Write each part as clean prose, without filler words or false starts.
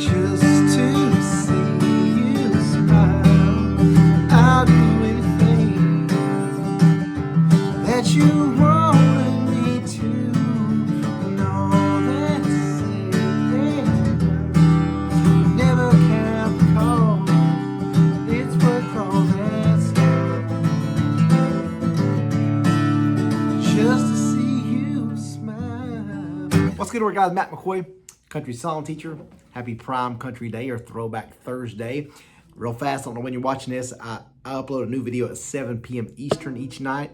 Just to see you smile, I'll do anything that you wanted me to. And all that said and done, never kept the call. It's worth all that stuff, just to see you smile. What's good, guys? Matt McCoy, country song teacher. Happy Prime Country Day or Throwback Thursday. Real fast, I don't know when you're watching this. I upload a new video at 7 p.m. Eastern each night.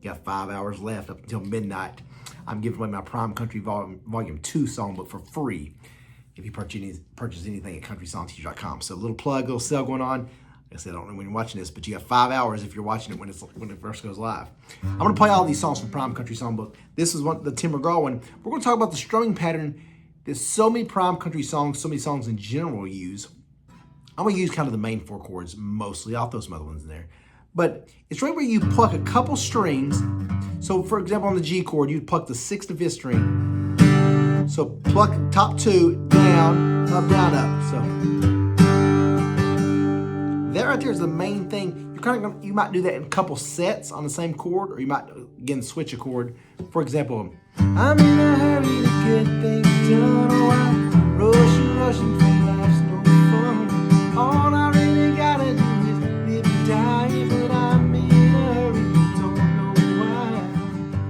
You got 5 hours left up until midnight. I'm giving away my Prime Country Volume 2 songbook for free if you purchase anything at CountrySongTeacher.com. So a little plug, little sale going on. Like I said, I don't know when you're watching this, but you got 5 hours if you're watching it when it first goes live. I'm going to play all these songs from Prime Country Songbook. This is the Tim McGraw one. We're going to talk about the strumming pattern. There's so many Prime Country songs, so many songs in general use. I'm going to use kind of the main 4 chords mostly. I'll throw some other ones in there. But it's right where you pluck a couple strings. So for example, on the G chord, you'd pluck the 6th to 5th string. So pluck top 2, down, up, down, up. So that right there is the main thing. You might do that in a couple sets on the same chord, or you might, again, switch a chord. For example, I'm in a hurry to get things done. Oh, I'm rushing, life's no fun. All I really gotta do is live and die, but I'm in a hurry, don't know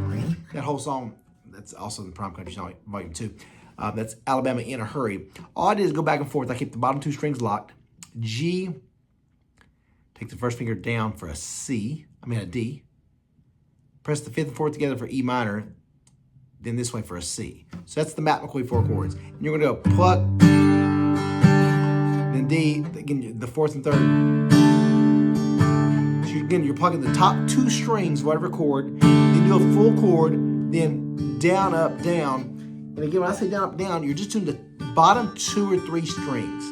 why. That whole song, that's also in Prime Country Song Volume 2. That's Alabama in a Hurry. All I did is go back and forth. I keep the bottom 2 strings locked. G, take the first finger down for a D. Press the 5th and 4th together for E minor, then this way for a C. So that's the Matt McCoy 4 chords. And you're gonna go pluck, then D, again, the 4th and 3rd. So again, you're plucking the top 2 strings, whatever chord, then do a full chord, then down, up, down. And again, when I say down, up, down, you're just doing the bottom 2 or 3 strings.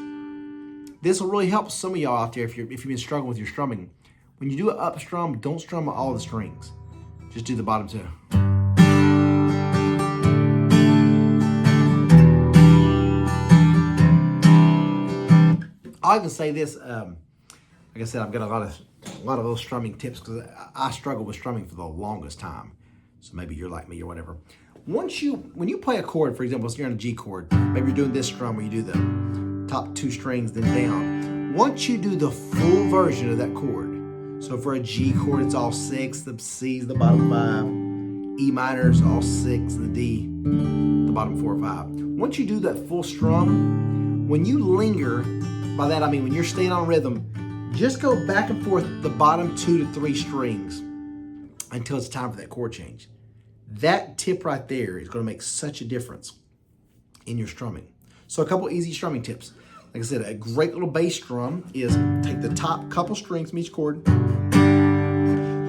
This will really help some of y'all out there if you've been struggling with your strumming. When you do an up strum, don't strum all the strings. Just do the bottom 2. I'll even say this, like I said, I've got a lot of little strumming tips because I struggled with strumming for the longest time. So maybe you're like me or whatever. When you play a chord, for example, if you're on a G chord, maybe you're doing this strum where you do the top 2 strings, then down. Once you do the full version of that chord, so for a G chord, it's all 6, the C's the bottom 5, E minor is all 6, the D, the bottom 4 or 5. Once you do that full strum, when you linger, by that I mean when you're staying on rhythm, just go back and forth the bottom 2 to 3 strings until it's time for that chord change. That tip right there is going to make such a difference in your strumming. So a couple easy strumming tips. Like I said, a great little bass strum is take the top couple strings from each chord.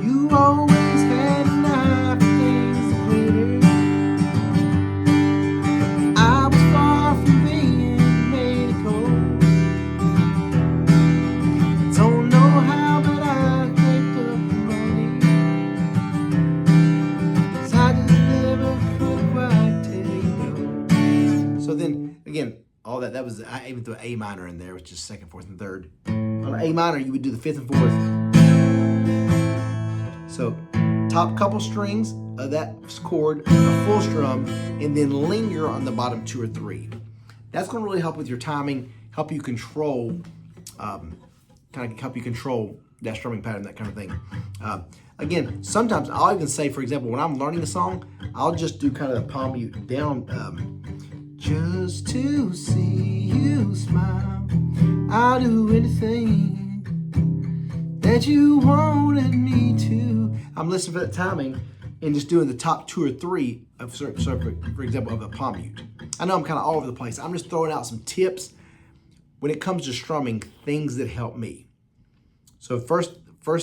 You always had an eye for things glitter. I was far from being made of gold. Don't know how, but I picked up the money. 'Cause I just never could quite tell you no. So then, again, all that was, I even threw an A minor in there, which is 2nd, 4th, and 3rd. On an A minor, you would do the 5th and 4th. So, top couple strings of that chord, a full strum, and then linger on the bottom 2 or 3. That's going to really help with your timing, help you control, help you control that strumming pattern, that kind of thing. Again, sometimes I'll even say, for example, when I'm learning a song, I'll just do kind of the palm mute down. Just to see you smile, I'll do anything that you wanted me to. I'm listening for that timing and just doing the top 2 or 3 of, for example, of a palm mute. I know I'm kind of all over the place. I'm just throwing out some tips when it comes to strumming, things that help me. So first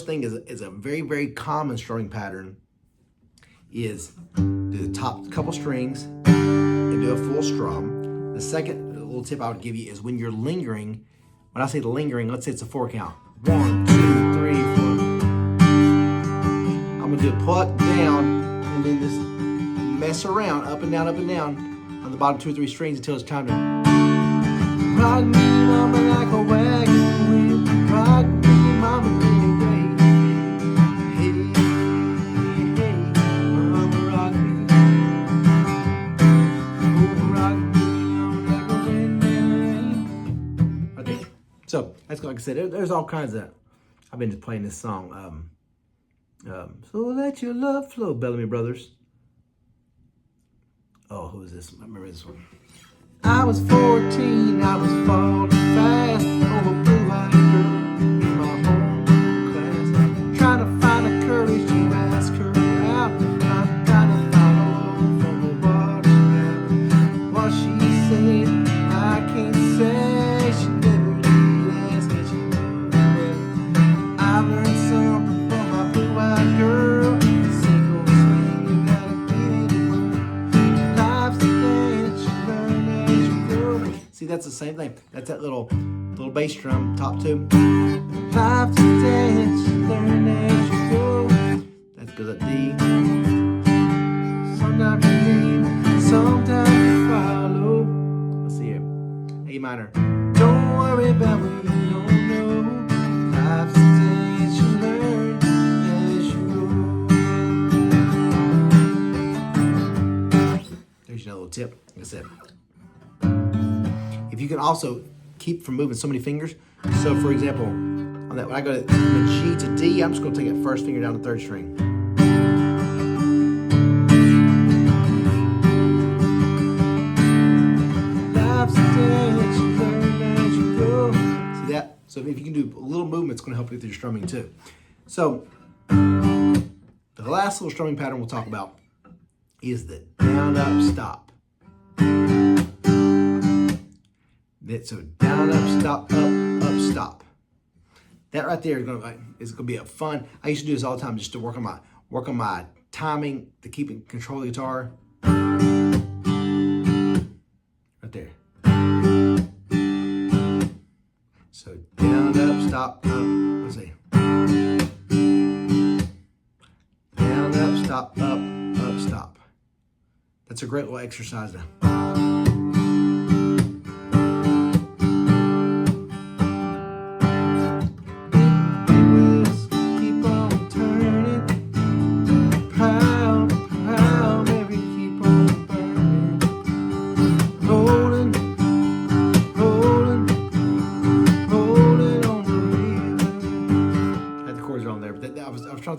thing is a very, very common strumming pattern is do the top couple strings and do a full strum. The second little tip I would give you is when you're lingering, when I say lingering, let's say it's a 4 count. 1, 2, 3, 4. I'm gonna do a pluck down and then just mess around up and down on the bottom 2 or 3 strings until it's time to Rock me, mama, like a wagon wheel. Rock me, mama, anyway. Hey, hey, mama, rock me. Oh, rock me, mama, like a wind in the rain. Right there. So, that's like I said, there's all kinds of, I've been just playing this song. So let your love flow, Bellamy Brothers. Oh, who is this? I remember this one. I was 14, I was falling fast over blue-eyed girl in my home class. Trying to find the courage to ask her out. I'm trying to follow from the water spout. What she said, I can't say. She never did ask me, she knew well. I've learned something from my blue-eyed girl. Sink or swing, you gotta get it wrong. Life's a dance, you learn as you go. See, that's the same thing. That's that little bass drum, top two. Life's a dance, you learn as you go. That goes at D. Sometimes you lead, sometimes you follow. Let's see here. A minor. Don't worry about what you don't know. Life's a dance, you learn as you go. There's your little tip. Like I said. If you can also keep from moving so many fingers. So for example, on that, when I go to the G to D, I'm just going to take that first finger down the third string. Life's a dance, you learn as you go. See that? So if you can do a little movement, it's going to help you with your strumming too. So the last little strumming pattern we'll talk about is the down, up, stop. So down, up, stop, up, stop. That right there is gonna be a fun. I used to do this all the time just to work on my timing, to keep in control of the guitar. Right there. So down, up, stop, up. Let's see. Down, up, stop, up, stop. That's a great little exercise now.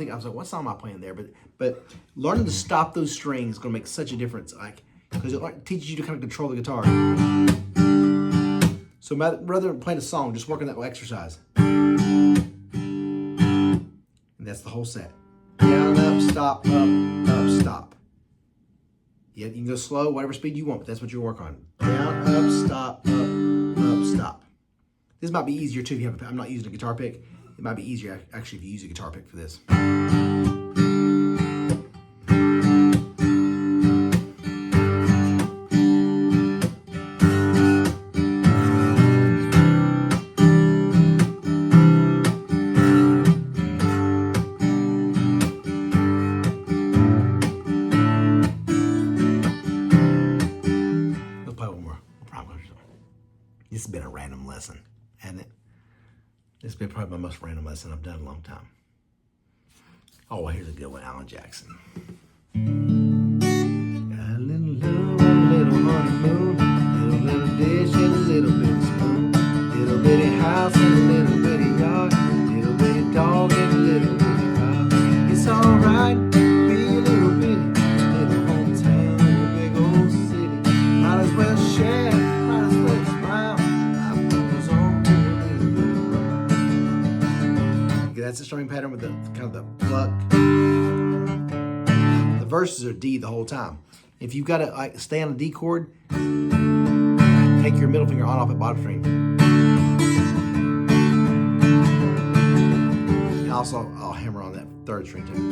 I was like, what song am I playing there? But learning to stop those strings is going to make such a difference, like, because it teaches you to kind of control the guitar. So rather than playing a song, just work on that little exercise. And that's the whole set. Down, up, stop, stop. Yeah, you can go slow, whatever speed you want, but that's what you work on. Down, up, stop, stop. This might be easier too if you have I'm not using a guitar pick. It might be easier actually if you use a guitar pick for this. Let's play one more. This has been a random lesson, hasn't it? This has been probably my most random lesson I've done in a long time. Oh, here's a good one, Alan Jackson. Got a little love, a little honeymoon, little dish and a little bitty spoon, little bitty house and a little bitty yard, little bitty dog and a little bitty car. It's alright, be a little bitty, little hometown, little big old city. Might as well share, might as well smile. Life goes on with a little bit of that's the strumming pattern with the kind of the pluck. The verses are D the whole time. If you've got to stay on a D chord, take your middle finger on off at bottom string. And also, I'll hammer on that third string too.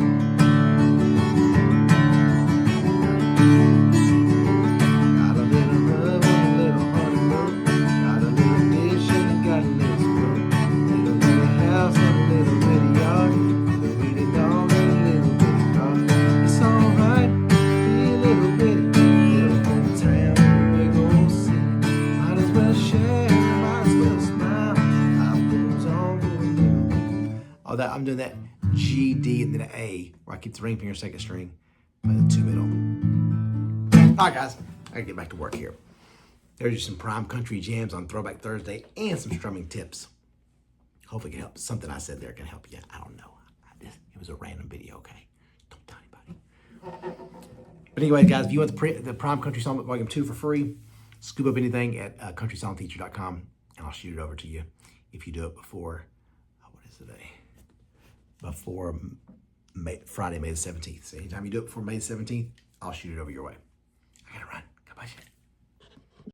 Share. that I'm doing that G, D, and then an A, where I keep the ring finger second string, by the 2 middle. All right, guys, I gotta get back to work here. There's just some prime country jams on Throwback Thursday and some strumming tips. Hopefully it can help. Something I said there can help you. I don't know. It was a random video, okay? Don't tell anybody. But anyway, guys, if you want the Prime Country Songbook Volume 2 for free, scoop up anything at CountrySongTeacher.com, and I'll shoot it over to you if you do it before, what is today? Before Friday, May the 17th. So anytime you do it before May the 17th, I'll shoot it over your way. I gotta run. God bless you.